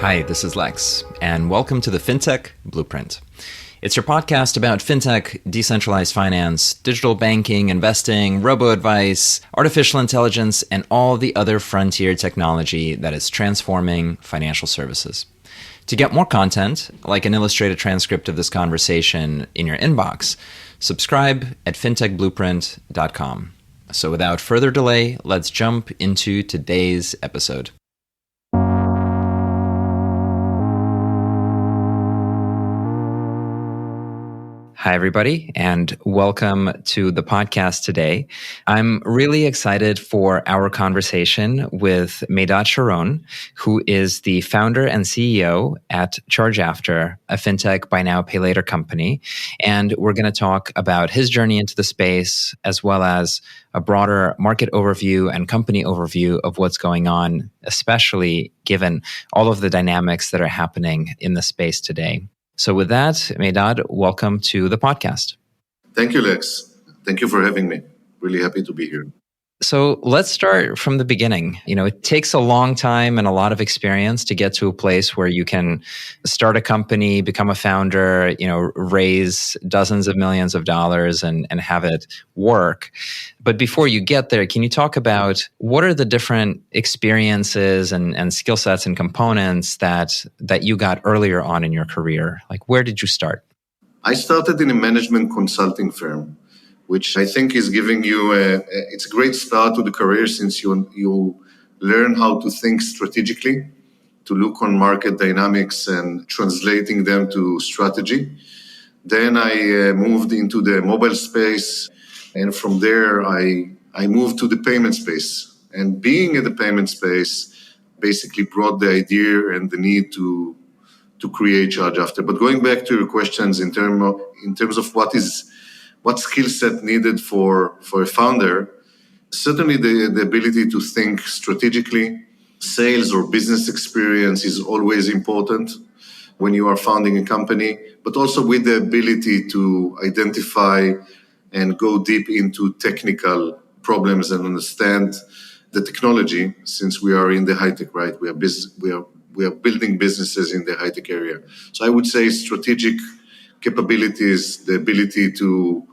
Hi, this is Lex, and welcome to the FinTech Blueprint. It's your podcast about fintech, decentralized finance, digital banking, investing, robo-advice, artificial intelligence, and all the other frontier technology that is transforming financial services. To get more content, like an illustrated transcript of this conversation in your inbox, subscribe at fintechblueprint.com. So without further delay, let's jump into today's episode. Hi, everybody, and welcome to the podcast today. I'm really excited for our conversation with Meidad Sharon, who is the founder and CEO at ChargeAfter, a fintech buy now, pay later company. And we're going to talk about his journey into the space, as well as a broader market overview and company overview of what's going on, especially given all of the dynamics that are happening in the space today. So with that, Meidad, welcome to the podcast. Thank you, Lex. Thank you for having me. Really happy to be here. So let's start from the beginning. It takes a long time and a lot of experience to get to a place where you can start a company, become a founder, raise dozens of millions of dollars and have it work. But before you get there, can you talk about what are the different experiences and skill sets and components that you got earlier on in your career? Like, where did you start? I started in a management consulting firm, which I think is giving you it's a great start to the career, since you learn how to think strategically, to look on market dynamics and translating them to strategy. Then I moved into the mobile space, and from there I moved to the payment space. And being in the payment space basically brought the idea and the need to create ChargeAfter. But going back to your questions in terms of what skill set needed for a founder, certainly the ability to think strategically. Sales or business experience is always important when you are founding a company, but also with the ability to identify and go deep into technical problems and understand the technology, since we are in the high-tech, right? We are building businesses in the high-tech area. So I would say strategic capabilities, the ability to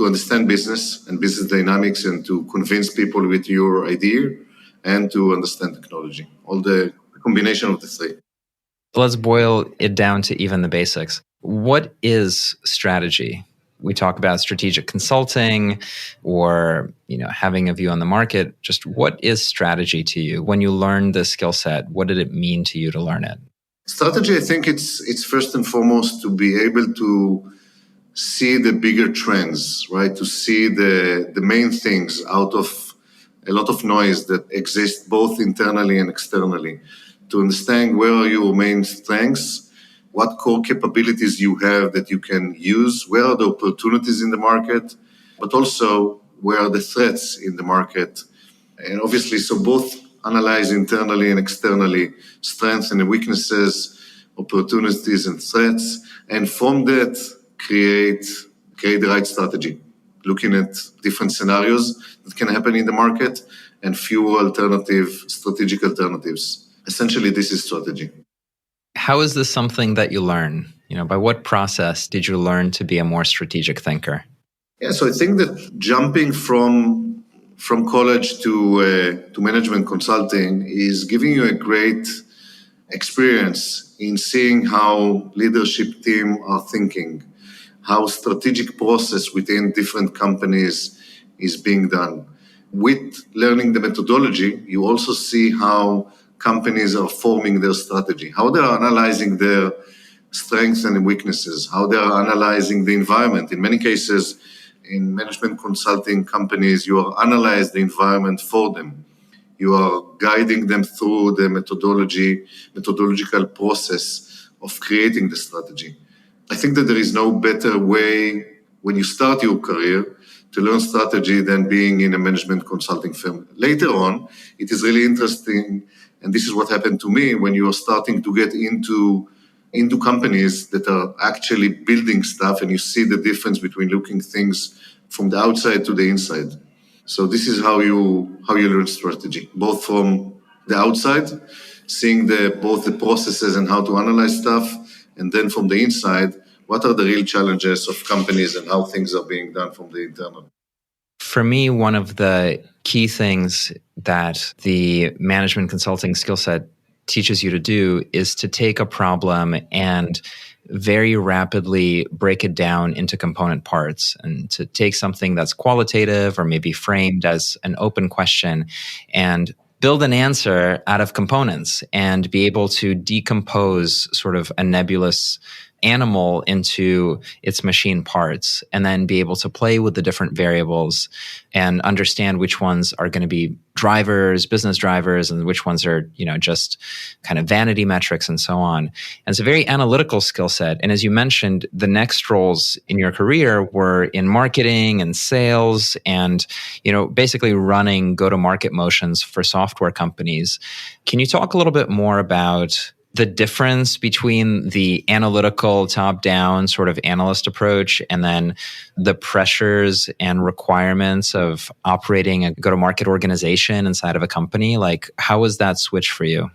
understand business and business dynamics and to convince people with your idea and to understand technology. All the combination of the three. Let's boil it down to even the basics. What is strategy? We talk about strategic consulting or, having a view on the market. Just what is strategy to you? When you learned this skill set, what did it mean to you to learn it? Strategy, I think it's first and foremost to be able to see the bigger trends, right? To see the main things out of a lot of noise that exists both internally and externally. To understand where are your main strengths, what core capabilities you have that you can use, where are the opportunities in the market, but also where are the threats in the market. And obviously, so both analyze internally and externally strengths and weaknesses, opportunities and threats, and from that, create the right strategy, looking at different scenarios that can happen in the market and few strategic alternatives. Essentially, this is strategy. How is this something that you learn? By what process did you learn to be a more strategic thinker? Yeah, so I think that jumping from college to management consulting is giving you a great experience in seeing how leadership team are thinking, how strategic process within different companies is being done. With learning the methodology, you also see how companies are forming their strategy, how they are analyzing their strengths and weaknesses, how they are analyzing the environment. In many cases, in management consulting companies, you are analyzing the environment for them. You are guiding them through the methodological process of creating the strategy. I think that there is no better way when you start your career to learn strategy than being in a management consulting firm. Later on, it is really interesting, and this is what happened to me when you are starting to get into companies that are actually building stuff, and you see the difference between looking things from the outside to the inside. So this is how you learn strategy, both from the outside seeing both the processes and how to analyze stuff, and then from the inside, what are the real challenges of companies and how things are being done from the internal. For me, one of the key things that the management consulting skill set teaches you to do is to take a problem and very rapidly break it down into component parts, and to take something that's qualitative or maybe framed as an open question and build an answer out of components and be able to decompose sort of a nebulous animal into its machine parts, and then be able to play with the different variables and understand which ones are going to be drivers, business drivers, and which ones are, just kind of vanity metrics and so on. And it's a very analytical skill set. And as you mentioned, the next roles in your career were in marketing and sales and, basically running go-to-market motions for software companies. Can you talk a little bit more about the difference between the analytical top-down sort of analyst approach and then the pressures and requirements of operating a go-to-market organization inside of a company? Like, how was that switch for you?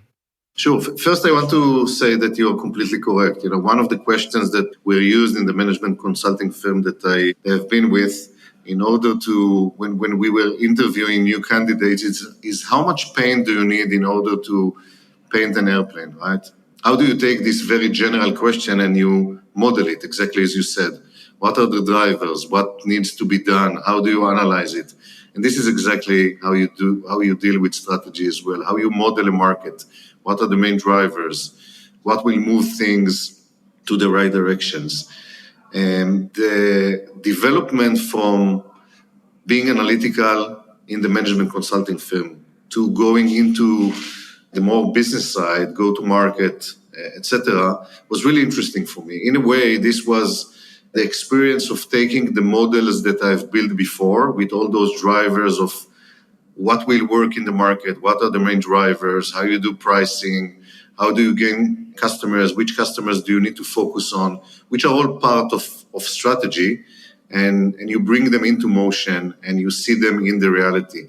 Sure. First, I want to say that you're completely correct. One of the questions that were used in the management consulting firm that I have been with in order to, when we were interviewing new candidates, is how much paint do you need in order to paint an airplane, right? How do you take this very general question and you model it exactly as you said? What are the drivers? What needs to be done? How do you analyze it? And this is exactly how you deal with strategy as well. How you model a market? What are the main drivers? What will move things to the right directions? And the development from being analytical in the management consulting firm to going into the more business side, go to market, etc., was really interesting for me. In a way, this was the experience of taking the models that I've built before with all those drivers of what will work in the market, what are the main drivers, how you do pricing, how do you gain customers, which customers do you need to focus on, which are all part of strategy, and you bring them into motion and you see them in the reality.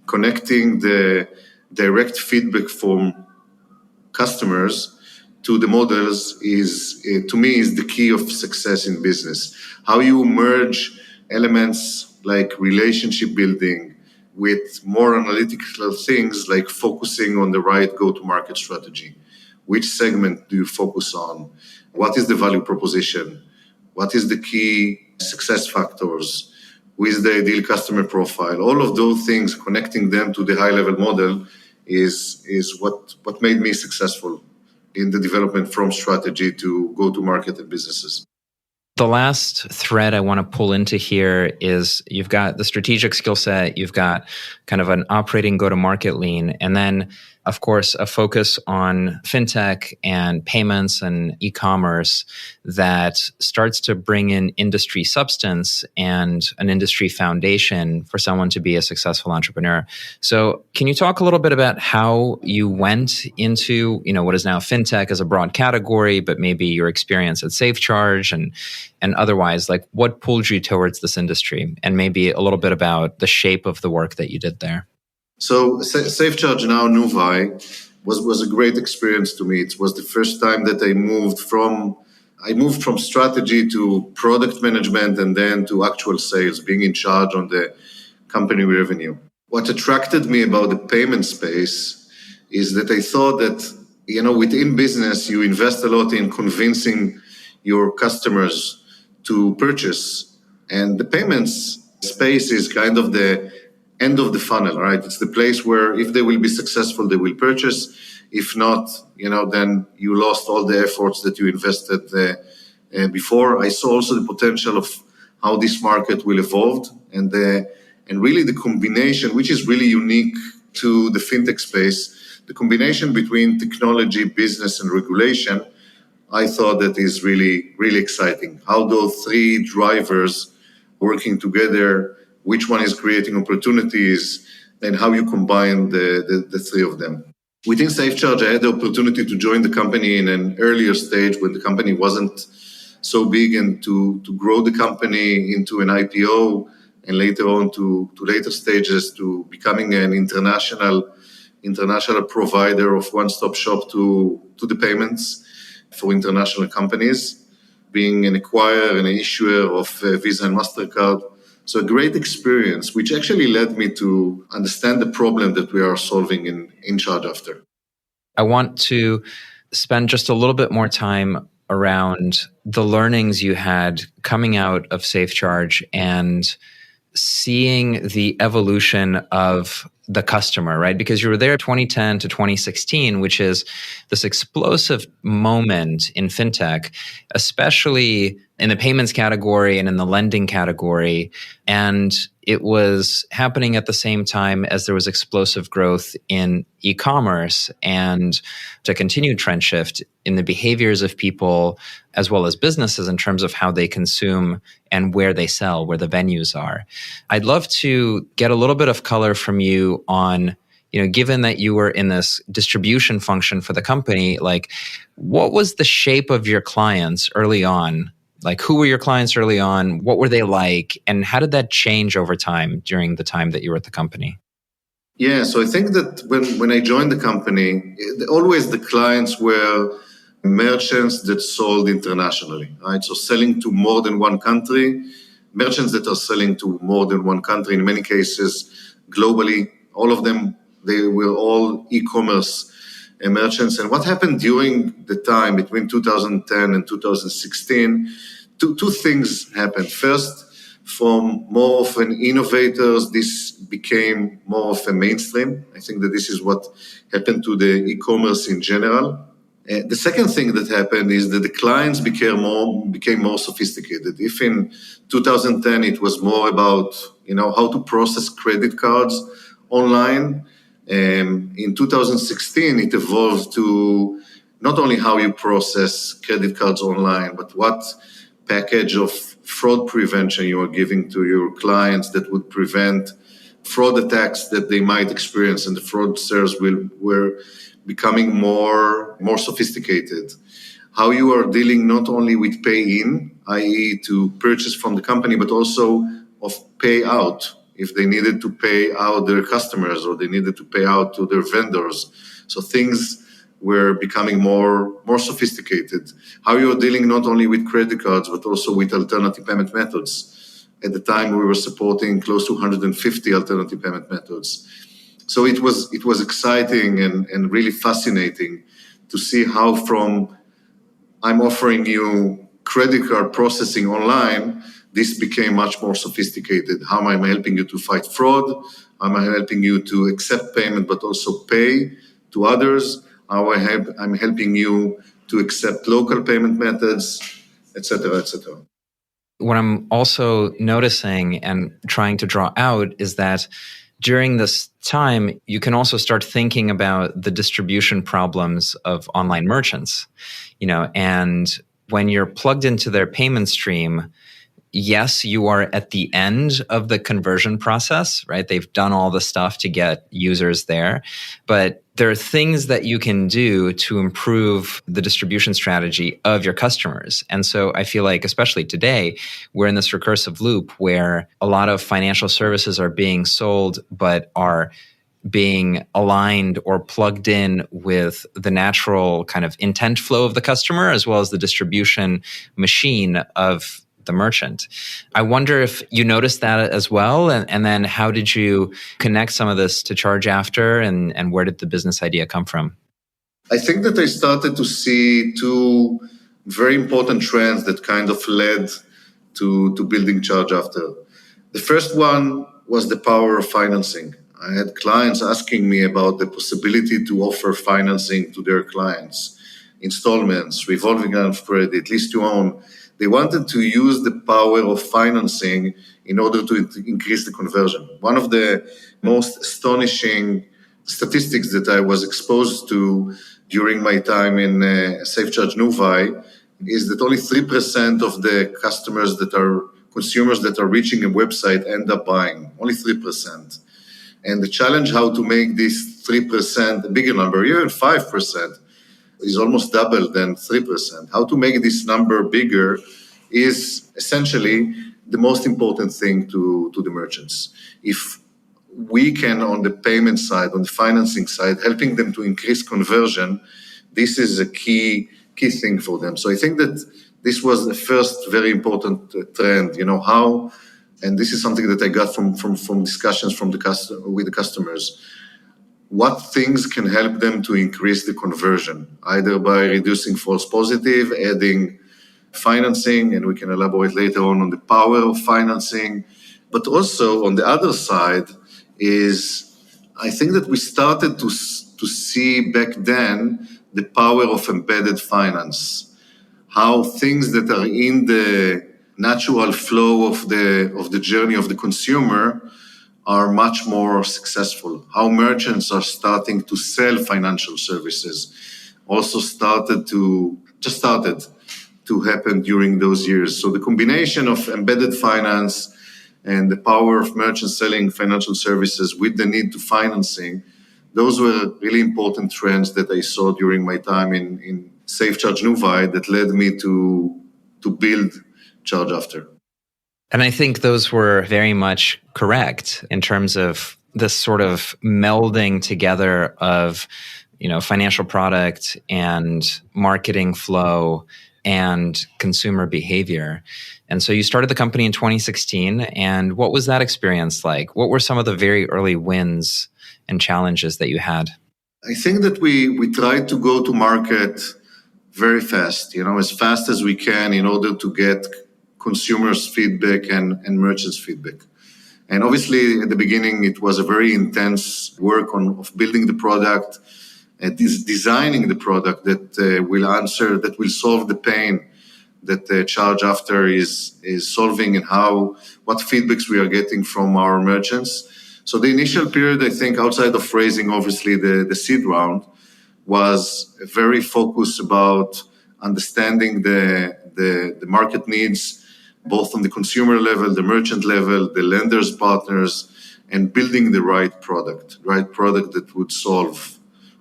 Connecting the direct feedback from customers to the models is, to me, is the key of success in business. How you merge elements like relationship building with more analytical things like focusing on the right go-to-market strategy. Which segment do you focus on? What is the value proposition? What is the key success factors? Who is the ideal customer profile? All of those things, connecting them to the high-level model is what made me successful in the development from strategy to go-to-market and businesses. The last thread I want to pull into here is you've got the strategic skill set, you've got kind of an operating go-to-market lean, and then, of course, a focus on fintech and payments and e-commerce that starts to bring in industry substance and an industry foundation for someone to be a successful entrepreneur. So can you talk a little bit about how you went into, what is now fintech as a broad category, but maybe your experience at SafeCharge and otherwise, like what pulled you towards this industry, and maybe a little bit about the shape of the work that you did there? So SafeCharge, now Nuvei, was a great experience to me. It was the first time that I moved from strategy to product management and then to actual sales, being in charge on the company revenue. What attracted me about the payment space is that I thought that, within business, you invest a lot in convincing your customers to purchase. And the payments space is kind of the end of the funnel, right? It's the place where if they will be successful, they will purchase. If not, then you lost all the efforts that you invested before. I saw also the potential of how this market will evolve, and really the combination, which is really unique to the fintech space, the combination between technology, business, and regulation, I thought that is really, really exciting. How those three drivers working together, which one is creating opportunities, and how you combine the three of them. Within SafeCharge, I had the opportunity to join the company in an earlier stage when the company wasn't so big, and to grow the company into an IPO, and later on to later stages to becoming an international international provider of one-stop shop to the payments for international companies, being an acquirer and an issuer of Visa and MasterCard. So a great experience, which actually led me to understand the problem that we are solving in ChargeAfter. I want to spend just a little bit more time around the learnings you had coming out of SafeCharge and seeing the evolution of the customer, right? Because you were there 2010 to 2016, which is this explosive moment in fintech, especially in the payments category and in the lending category. And it was happening at the same time as there was explosive growth in e-commerce and a continued trend shift in the behaviors of people as well as businesses in terms of how they consume and where they sell, where the venues are. I'd love to get a little bit of color from you on, given that you were in this distribution function for the company, like what was the shape of your clients early on? Like who were your clients early on? What were they like? And how did that change over time during the time that you were at the company? Yeah, so I think that when I joined the company, always the clients were merchants that sold internationally, right? So selling to more than one country, merchants that are selling to more than one country, in many cases globally, all of them, they were all e-commerce merchants. And what happened during the time between 2010 and 2016, two things happened. First, from more of an innovators, this became more of a mainstream. I think that this is what happened to the e-commerce in general. The second thing that happened is that the clients became more sophisticated. If in 2010 it was more about how to process credit cards online, in 2016 it evolved to not only how you process credit cards online, but what package of fraud prevention you are giving to your clients that would prevent fraud attacks that they might experience, and the fraudsters were becoming more sophisticated. How you are dealing not only with pay-in, i.e. to purchase from the company, but also of pay-out, if they needed to pay out their customers or they needed to pay out to their vendors. So things were becoming more sophisticated. How you are dealing not only with credit cards, but also with alternative payment methods. At the time, we were supporting close to 150 alternative payment methods. So it was exciting and really fascinating to see how from I'm offering you credit card processing online, this became much more sophisticated. How am I helping you to fight fraud? How am I helping you to accept payment but also pay to others? How I'm helping you to accept local payment methods, et cetera, et cetera. What I'm also noticing and trying to draw out is that during this time, you can also start thinking about the distribution problems of online merchants, and when you're plugged into their payment stream, yes, you are at the end of the conversion process, right? They've done all the stuff to get users there, but there are things that you can do to improve the distribution strategy of your customers. And so I feel like, especially today, we're in this recursive loop where a lot of financial services are being sold, but are being aligned or plugged in with the natural kind of intent flow of the customer, as well as the distribution machine of the merchant. I wonder if you noticed that as well, and then how did you connect some of this to ChargeAfter, and where did the business idea come from? I think that I started to see two very important trends that kind of led to building ChargeAfter. The first one was the power of financing. I had clients asking me about the possibility to offer financing to their clients, installments, revolving line of credit, lease to own. They wanted to use the power of financing in order to increase the conversion. One of the most astonishing statistics that I was exposed to during my time in SafeCharge Nuvai is that only 3% of the consumers that are reaching a website end up buying, only 3%. And the challenge how to make this 3% a bigger number, even 5%, is almost double than 3%. How to make this number bigger is essentially the most important thing to the merchants. If we can, on the payment side, on the financing side, helping them to increase conversion, this is a key thing for them. So I think that this was the first very important trend, how, and this is something that I got from discussions with the customers. What things can help them to increase the conversion, either by reducing false positive, adding financing, and we can elaborate later on the power of financing. But also on the other side is, I think that we started to see back then the power of embedded finance, how things that are in the natural flow of the journey of the consumer are much more successful. How merchants are starting to sell financial services also started to happen during those years. So the combination of embedded finance and the power of merchants selling financial services with the need to financing, those were really important trends that I saw during my time in SafeCharge Nuvei that led me to build ChargeAfter. And I think those were very much correct in terms of this sort of melding together of, financial product and marketing flow and consumer behavior. And so you started the company in 2016. And what was that experience like? What were some of the very early wins and challenges that you had? I think that we tried to go to market very fast, as fast as we can in order to get consumers' feedback and merchants' feedback. And obviously, at the beginning, it was a very intense work of building the product, designing the product that will solve the pain that ChargeAfter is solving, and what feedbacks we are getting from our merchants. So the initial period, I think, outside of raising, obviously, the seed round, was very focused about understanding the market needs, both on the consumer level, the merchant level, the lenders, partners, and building the right product that would solve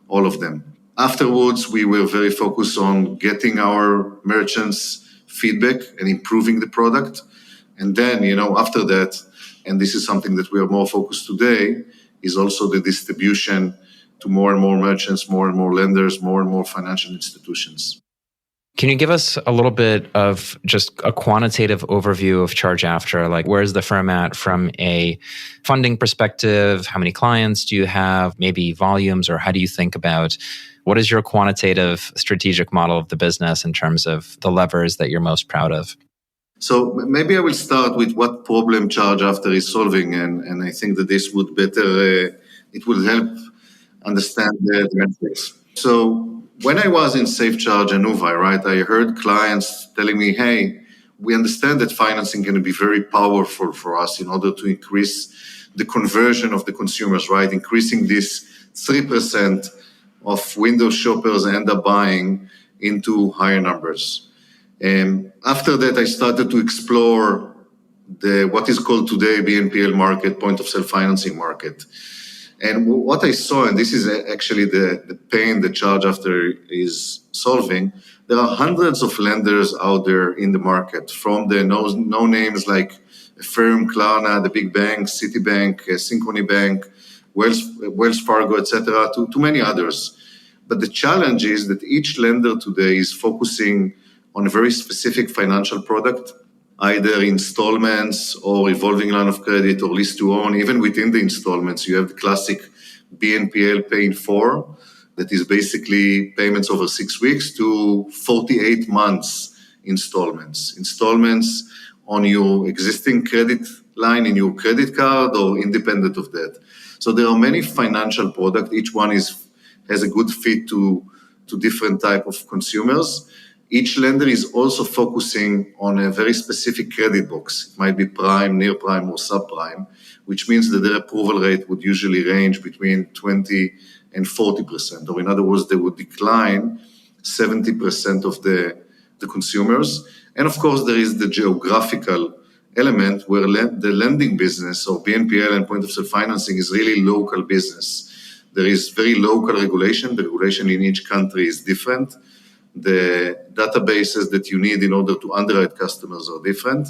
all of them. Afterwards, we were very focused on getting our merchants' feedback and improving the product. And then, after that, and this is something that we are more focused today, is also the distribution to more and more merchants, more and more lenders, more and more financial institutions. Can you give us a little bit of just a quantitative overview of ChargeAfter? Like, where's the firm at from a funding perspective? How many clients do you have? Maybe volumes, or how do you think about what is your quantitative strategic model of the business in terms of the levers that you're most proud of? So maybe I will start with what problem ChargeAfter is solving, and I think that this would it will help understand the metrics. So when I was in SafeCharge and Nuvei, right, I heard clients telling me, hey, we understand that financing can be very powerful for us in order to increase the conversion of the consumers, right? Increasing this 3% of Windows shoppers end up buying into higher numbers. And after that, I started to explore what is called today BNPL market, point of sale financing market. And what I saw, and this is actually the pain that ChargeAfter is solving, there are hundreds of lenders out there in the market, from the no names like Affirm, Klarna, the big banks, Citibank, Synchrony Bank, Wells Fargo, etc., to many others. But the challenge is that each lender today is focusing on a very specific financial product, either installments or revolving line of credit or lease to own. Even within the installments, you have the classic BNPL Pay in 4, that is basically payments over 6 weeks to 48 months installments. Installments on your existing credit line in your credit card or independent of that. So there are many financial products. Each one has a good fit to different type of consumers. Each lender is also focusing on a very specific credit box. It might be prime, near prime, or subprime, which means that their approval rate would usually range between 20 and 40%. Or in other words, they would decline 70% of the consumers. And of course, there is the geographical element where the lending business, or BNPL and point of sale financing, is really local business. There is very local regulation. The regulation in each country is different. The databases that you need in order to underwrite customers are different.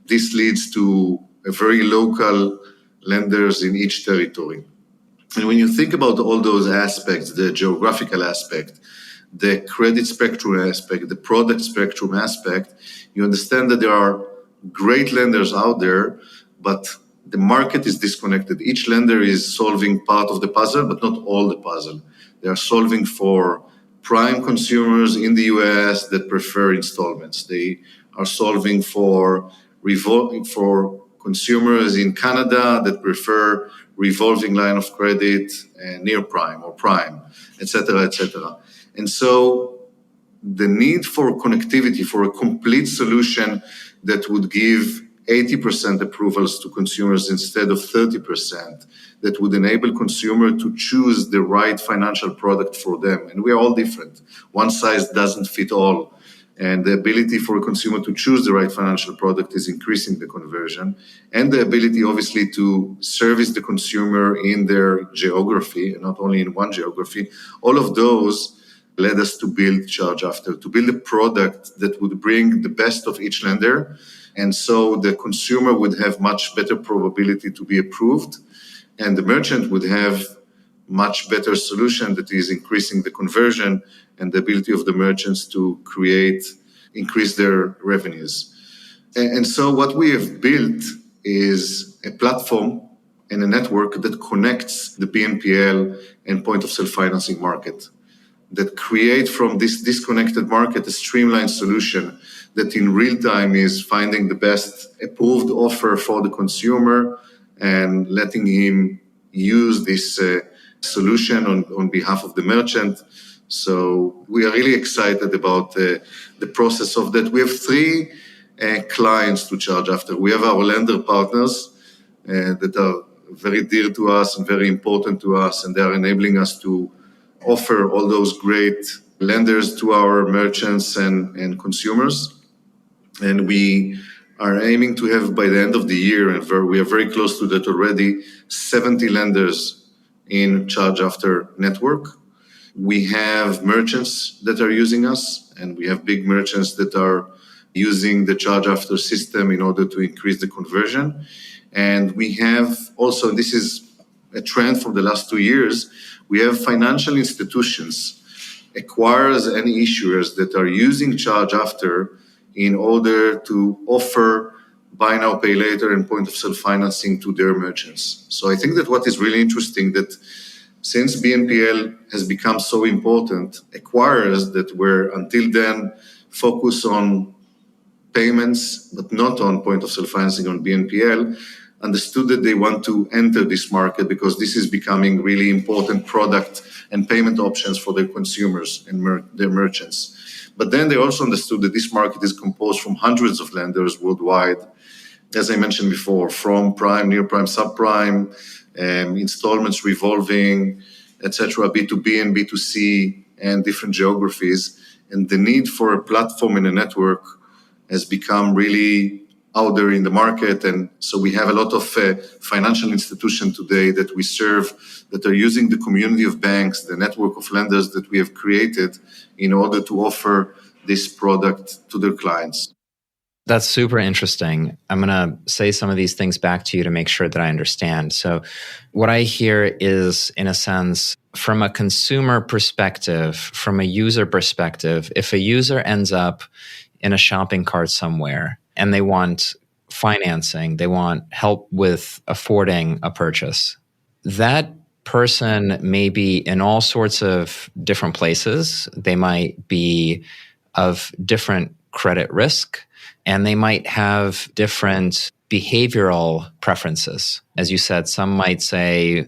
This leads to a very local lenders in each territory. And when you think about all those aspects, the geographical aspect, the credit spectrum aspect, the product spectrum aspect, you understand that there are great lenders out there, but the market is disconnected. Each lender is solving part of the puzzle, but not all the puzzle. They are solving for prime consumers in the US that prefer installments. They are solving for consumers in Canada that prefer revolving line of credit near prime or prime, etc., etc. And so the need for connectivity, for a complete solution that would give 80% approvals to consumers instead of 30%, that would enable consumer to choose the right financial product for them. And we are all different. One size doesn't fit all. And the ability for a consumer to choose the right financial product is increasing the conversion. And the ability, obviously, to service the consumer in their geography, and not only in one geography. All of those led us to build ChargeAfter, to build a product that would bring the best of each lender. And so the consumer would have much better probability to be approved, and the merchant would have much better solution that is increasing the conversion and the ability of the merchants to increase their revenues. And so what we have built is a platform and a network that connects the BNPL and point-of-sale financing market, that create from this disconnected market a streamlined solution that in real time is finding the best approved offer for the consumer and letting him use this solution on behalf of the merchant. So we are really excited about the process of that. We have three clients to ChargeAfter. We have our lender partners that are very dear to us and very important to us, and they are enabling us to offer all those great lenders to our merchants and consumers. And we are aiming to have by the end of the year, and we are very close to that already, 70 lenders in ChargeAfter network. We have merchants that are using us, and we have big merchants that are using the ChargeAfter system in order to increase the conversion. And we have also, this is a trend from the last 2 years, we have financial institutions, acquirers and issuers that are using ChargeAfter in order to offer buy now, pay later and point-of-sale financing to their merchants. So I think that what is really interesting that since BNPL has become so important, acquirers that were until then focused on payments but not on point-of-sale financing on BNPL, understood that they want to enter this market because this is becoming really important product and payment options for their consumers and their merchants. But then they also understood that this market is composed from hundreds of lenders worldwide, as I mentioned before, from prime, near prime, subprime, installments, revolving, etc., B2B and B2C, and different geographies. And the need for a platform and a network has become really out there in the market. And so we have a lot of financial institutions today that we serve that are using the community of banks, the network of lenders that we have created in order to offer this product to their clients. That's super interesting. I'm going to say some of these things back to you to make sure that I understand. So what I hear is, in a sense, from a consumer perspective, from a user perspective, if a user ends up in a shopping cart somewhere and they want financing, they want help with affording a purchase, that person may be in all sorts of different places. They might be of different credit risk, and they might have different behavioral preferences. As you said, some might say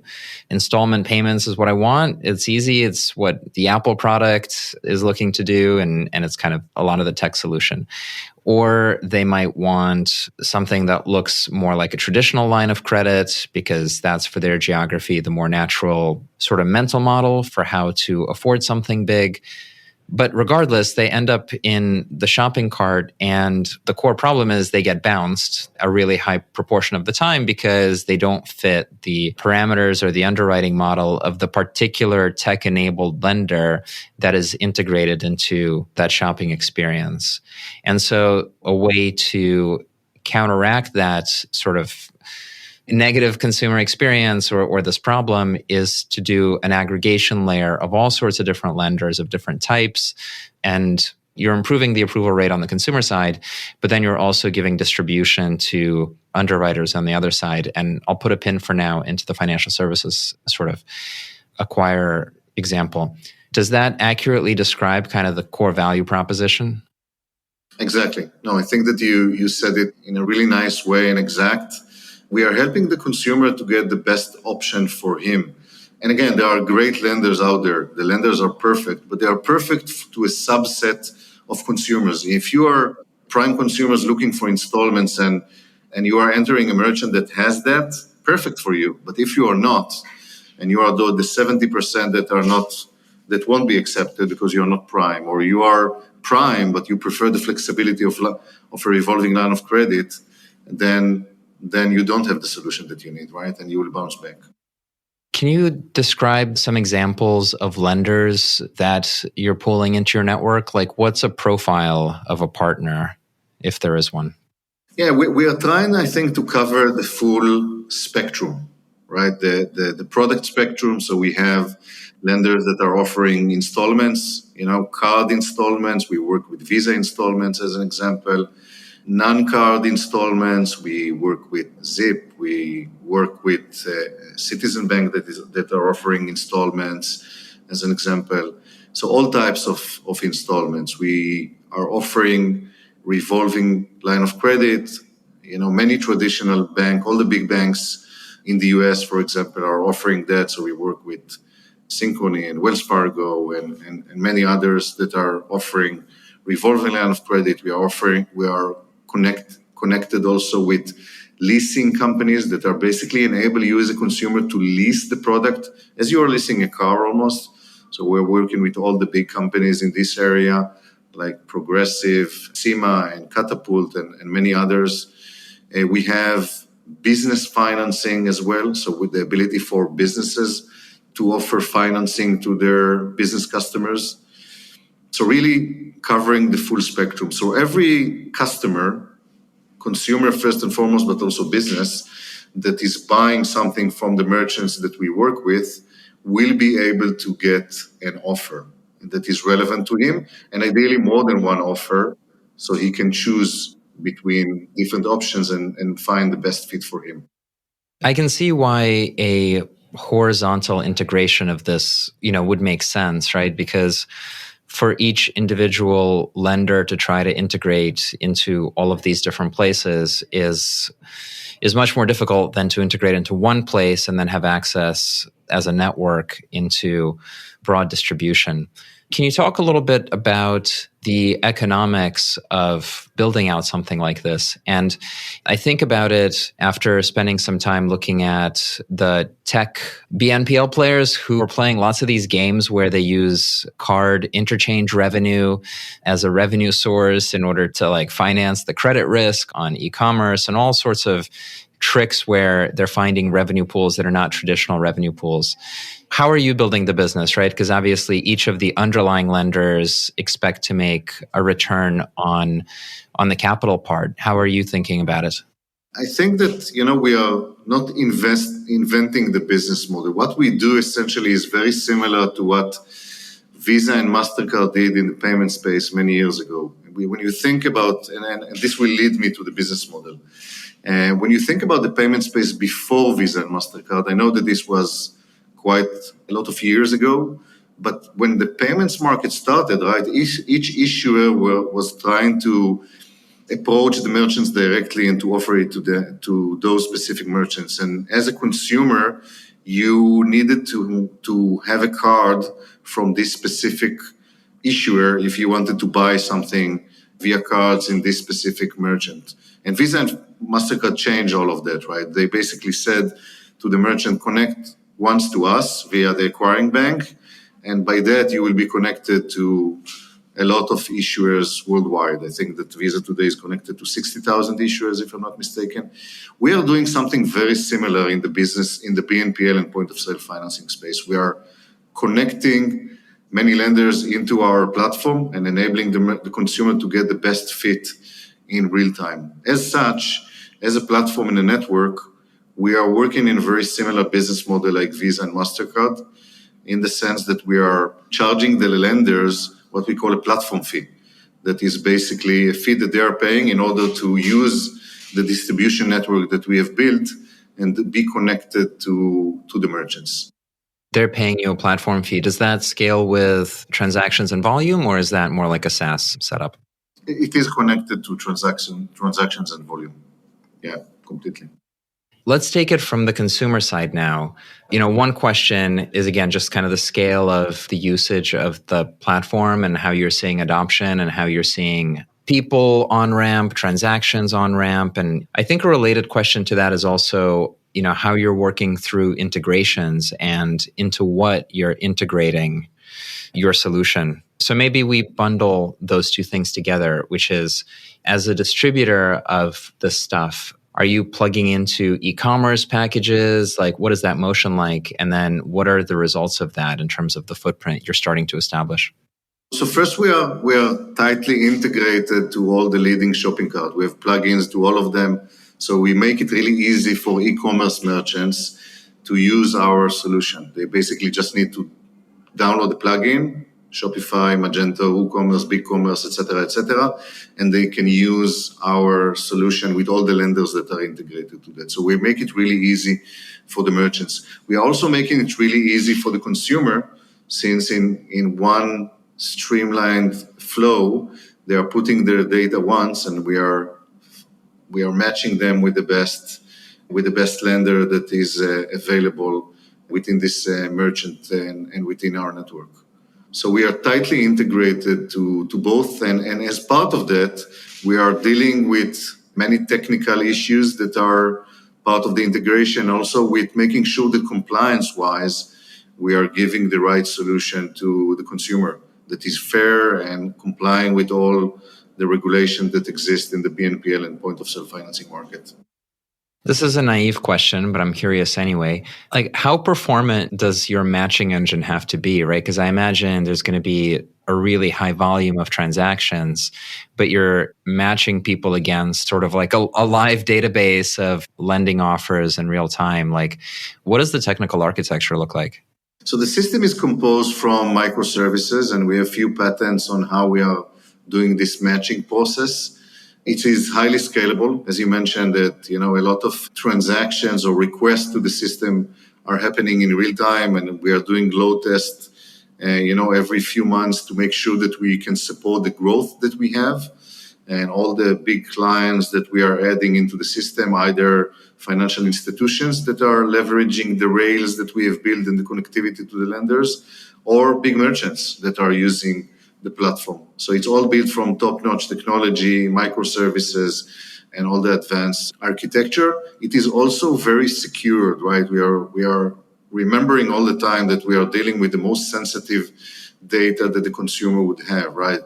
installment payments is what I want. It's easy. It's what the Apple product is looking to do, and it's kind of a lot of the tech solution. Or they might want something that looks more like a traditional line of credit because that's for their geography, the more natural sort of mental model for how to afford something big. But regardless, they end up in the shopping cart, and the core problem is they get bounced a really high proportion of the time because they don't fit the parameters or the underwriting model of the particular tech-enabled lender that is integrated into that shopping experience. And so a way to counteract that sort of negative consumer experience or this problem is to do an aggregation layer of all sorts of different lenders of different types. And you're improving the approval rate on the consumer side, but then you're also giving distribution to underwriters on the other side. And I'll put a pin for now into the financial services sort of acquire example. Does that accurately describe kind of the core value proposition? Exactly. No, I think that you said it in a really nice way and exact. We are helping the consumer to get the best option for him. And again, there are great lenders out there. The lenders are perfect, but they are perfect to a subset of consumers. If you are prime consumers looking for installments and you are entering a merchant that has that, perfect for you. But if you are not, and you are the 70% that won't be accepted because you're not prime, or you are prime but you prefer the flexibility of a revolving line of credit, then you don't have the solution that you need, right? And you will bounce back. Can you describe some examples of lenders that you're pulling into your network? Like, what's a profile of a partner, if there is one? Yeah, we are trying, I think, to cover the full spectrum, right? The product spectrum. So we have lenders that are offering installments, card installments. We work with Visa installments as an example. Non-card installments, we work with Zip, we work with Citizen Bank that are offering installments as an example. So all types of installments. We are offering revolving line of credit. Many traditional all the big banks in the US, for example, are offering that. So we work with Synchrony and Wells Fargo and many others that are offering revolving line of credit. We are connected also with leasing companies that are basically enable you as a consumer to lease the product as you are leasing a car almost. So we're working with all the big companies in this area like Progressive, SEMA, and Catapult, and many others. We have business financing as well, so with the ability for businesses to offer financing to their business customers. So really covering the full spectrum. So every customer, consumer first and foremost, but also business, that is buying something from the merchants that we work with will be able to get an offer that is relevant to him, and ideally more than one offer, so he can choose between different options and find the best fit for him. I can see why a horizontal integration of this, would make sense, right? Because for each individual lender to try to integrate into all of these different places is much more difficult than to integrate into one place and then have access as a network into broad distribution. Can you talk a little bit about the economics of building out something like this? And I think about it after spending some time looking at the tech BNPL players who are playing lots of these games where they use card interchange revenue as a revenue source in order to finance the credit risk on e-commerce and all sorts of tricks where they're finding revenue pools that are not traditional revenue pools. How are you building the business, right? Because obviously each of the underlying lenders expect to make a return on the capital part. How are you thinking about it? I think that, we are not inventing the business model. What we do essentially is very similar to what Visa and MasterCard did in the payment space many years ago. When you think about, and this will lead me to the business model. When you think about the payment space before Visa and MasterCard, I know that this was quite a lot of years ago, but when the payments market started, right, each issuer was trying to approach the merchants directly and to offer it to those specific merchants. And as a consumer, you needed to have a card from this specific issuer if you wanted to buy something via cards in this specific merchant. And Visa and MasterCard changed all of that, right? They basically said to the merchant, connect once to us via the acquiring bank, and by that you will be connected to a lot of issuers worldwide. I think that Visa today is connected to 60,000 issuers, if I'm not mistaken. We are doing something very similar in the business, in the BNPL and point-of-sale financing space. We are connecting many lenders into our platform and enabling the consumer to get the best fit in real time. As such, as a platform and a network, we are working in a very similar business model like Visa and MasterCard, in the sense that we are charging the lenders what we call a platform fee. That is basically a fee that they are paying in order to use the distribution network that we have built and be connected to the merchants. They're paying you a platform fee. Does that scale with transactions and volume, or is that more like a SaaS setup? It is connected to transactions and volume. Yeah, completely. Let's take it from the consumer side now. One question is, again, just kind of the scale of the usage of the platform and how you're seeing adoption and how you're seeing people on ramp, transactions on ramp. And I think a related question to that is also, how you're working through integrations and into what you're integrating your solution. So maybe we bundle those two things together, which is, as a distributor of this stuff, are you plugging into e-commerce packages? Like, what is that motion like? And then what are the results of that in terms of the footprint you're starting to establish? So first, we are tightly integrated to all the leading shopping carts. We have plugins to all of them. So we make it really easy for e-commerce merchants to use our solution. They basically just need to download the plugin, Shopify, Magento, WooCommerce, BigCommerce, etc., and they can use our solution with all the lenders that are integrated to that. So we make it really easy for the merchants. We are also making it really easy for the consumer, since in one streamlined flow, they are putting their data once, and we are matching them with the best lender that is available within this merchant and within our network. So we are tightly integrated to both, and as part of that, we are dealing with many technical issues that are part of the integration, also with making sure that compliance-wise, we are giving the right solution to the consumer that is fair and complying with all the regulation that exists in the BNPL and point-of-sale financing market. This is a naive question, but I'm curious anyway. Like, how performant does your matching engine have to be, right? Because I imagine there's going to be a really high volume of transactions, but you're matching people against sort of like a live database of lending offers in real time. Like, what does the technical architecture look like? So the system is composed from microservices, and we have a few patents on how we are doing this matching process. It is highly scalable. As you mentioned, that a lot of transactions or requests to the system are happening in real time, and we are doing load tests, every few months to make sure that we can support the growth that we have and all the big clients that we are adding into the system, either financial institutions that are leveraging the rails that we have built and the connectivity to the lenders, or big merchants that are using the platform. So it's all built from top-notch technology, microservices, and all the advanced architecture. It is also very secured, right? We are remembering all the time that we are dealing with the most sensitive data that the consumer would have, right?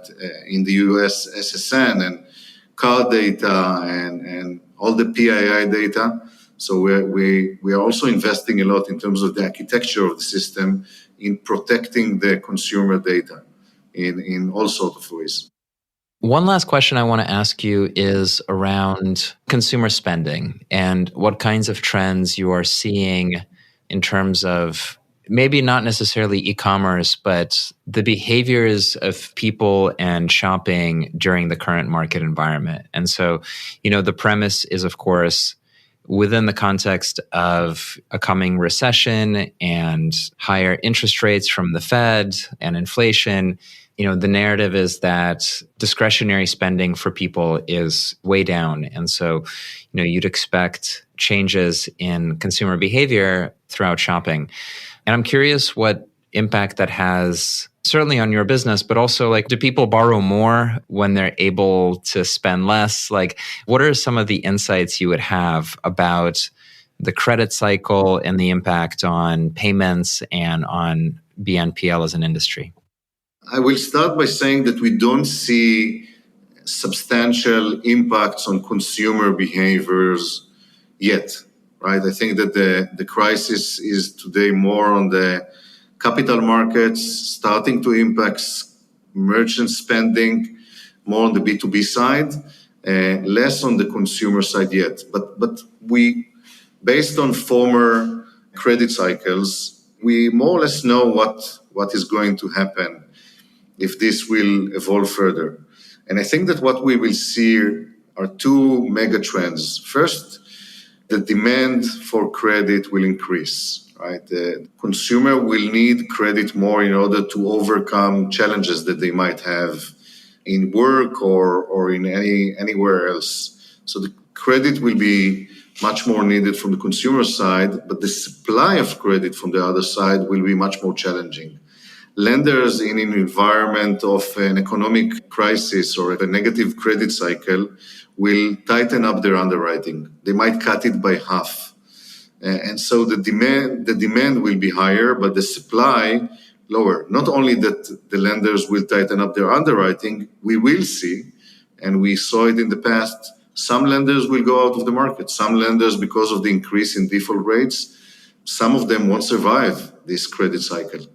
In the US, SSN and card data and all the PII data. So we are also investing a lot in terms of the architecture of the system in protecting the consumer data in all sorts of ways. One last question I want to ask you is around consumer spending and what kinds of trends you are seeing in terms of maybe not necessarily e-commerce, but the behaviors of people and shopping during the current market environment. And so, the premise is, of course, within the context of a coming recession and higher interest rates from the Fed and inflation, the narrative is that discretionary spending for people is way down. And so, you'd expect changes in consumer behavior throughout shopping. And I'm curious what impact that has, certainly on your business, but also, like, do people borrow more when they're able to spend less? Like, what are some of the insights you would have about the credit cycle and the impact on payments and on BNPL as an industry? I will start by saying that we don't see substantial impacts on consumer behaviors yet, right? I think that the crisis is today more on the capital markets, starting to impact merchant spending, more on the B2B side, less on the consumer side yet. But we Based on former credit cycles, we more or less know what is going to happen if this will evolve further. And I think that what we will see are two mega trends. First, the demand for credit will increase, right? The consumer will need credit more in order to overcome challenges that they might have in work or in anywhere else. So the credit will be much more needed from the consumer side, but the supply of credit from the other side will be much more challenging. Lenders in an environment of an economic crisis or a negative credit cycle will tighten up their underwriting. They might cut it by half. And so the demand will be higher, but the supply lower. Not only that the lenders will tighten up their underwriting, we will see, and we saw it in the past, some lenders will go out of the market. Some lenders, because of the increase in default rates, some of them won't survive this credit cycle.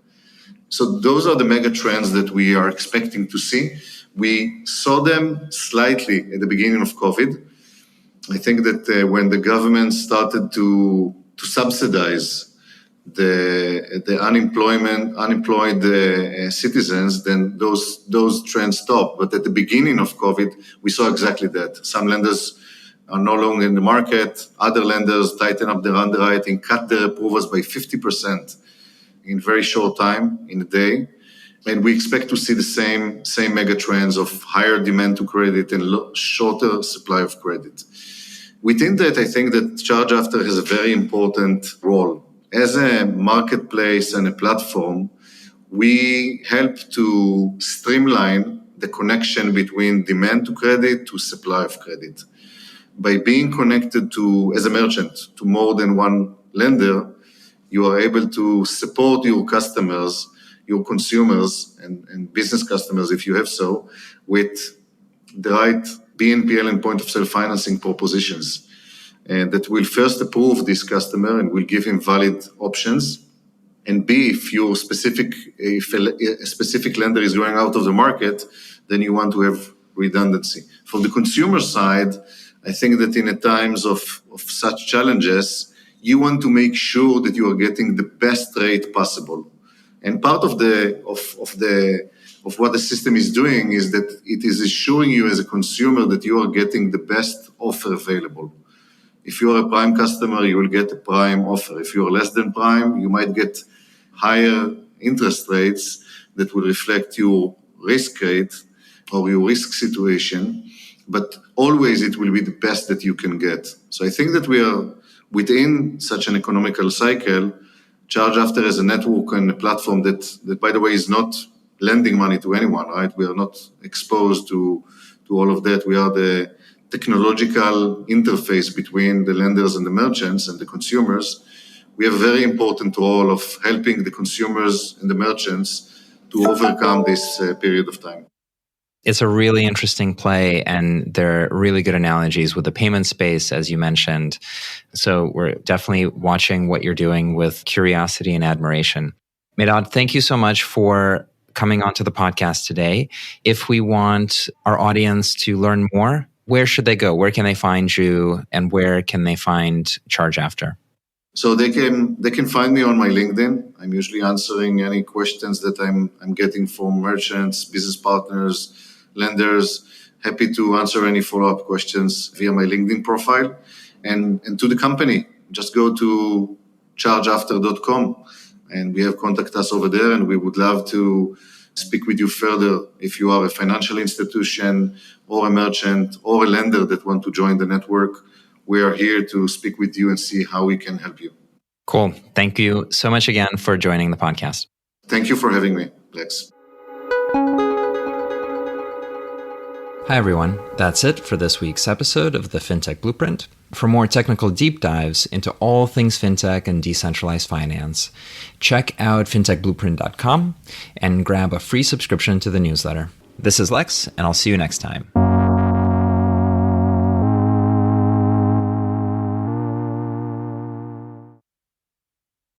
So those are the mega trends that we are expecting to see. We saw them slightly at the beginning of COVID. I think that when the government started to subsidize the unemployed citizens, then those trends stopped. But at the beginning of COVID, we saw exactly that. Some lenders are no longer in the market. Other lenders tighten up their underwriting, cut their approvals by 50% in very short time, in a day. And we expect to see the same mega trends of higher demand to credit and shorter supply of credit. Within that, I think that ChargeAfter has a very important role. As a marketplace and a platform, we help to streamline the connection between demand to credit to supply of credit. By being connected to, as a merchant, to more than one lender, you are able to support your customers, your consumers and business customers, if you have so, with the right BNPL and point-of-sale financing propositions that will first approve this customer and will give him valid options. And B, if a specific lender is going out of the market, then you want to have redundancy. From the consumer side, I think that in times of such challenges, you want to make sure that you are getting the best rate possible. And part of what the system is doing is that it is assuring you as a consumer that you are getting the best offer available. If you are a prime customer, you will get a prime offer. If you are less than prime, you might get higher interest rates that will reflect your risk rate or your risk situation, but always it will be the best that you can get. So I think that we are within such an economical cycle. ChargeAfter as a network and a platform that, by the way, is not lending money to anyone, right? We are not exposed to all of that. We are the technological interface between the lenders and the merchants and the consumers. We have a very important role of helping the consumers and the merchants to overcome this period of time. It's a really interesting play, and there are really good analogies with the payment space, as you mentioned. So we're definitely watching what you're doing with curiosity and admiration. Meidad, thank you so much for coming onto the podcast today. If we want our audience to learn more, where should they go? Where can they find you, and where can they find ChargeAfter? So they can find me on my LinkedIn. I'm usually answering any questions that I'm getting from merchants, business partners, lenders. Happy to answer any follow-up questions via my LinkedIn profile. And to the company, just go to ChargeAfter.com and we have contact us over there, and we would love to speak with you further if you are a financial institution or a merchant or a lender that want to join the network. We are here to speak with you and see how we can help you. Cool. Thank you so much again for joining the podcast. Thank you for having me, Lex. Hi, everyone. That's it for this week's episode of the FinTech Blueprint. For more technical deep dives into all things fintech and decentralized finance, check out fintechblueprint.com and grab a free subscription to the newsletter. This is Lex, and I'll see you next time.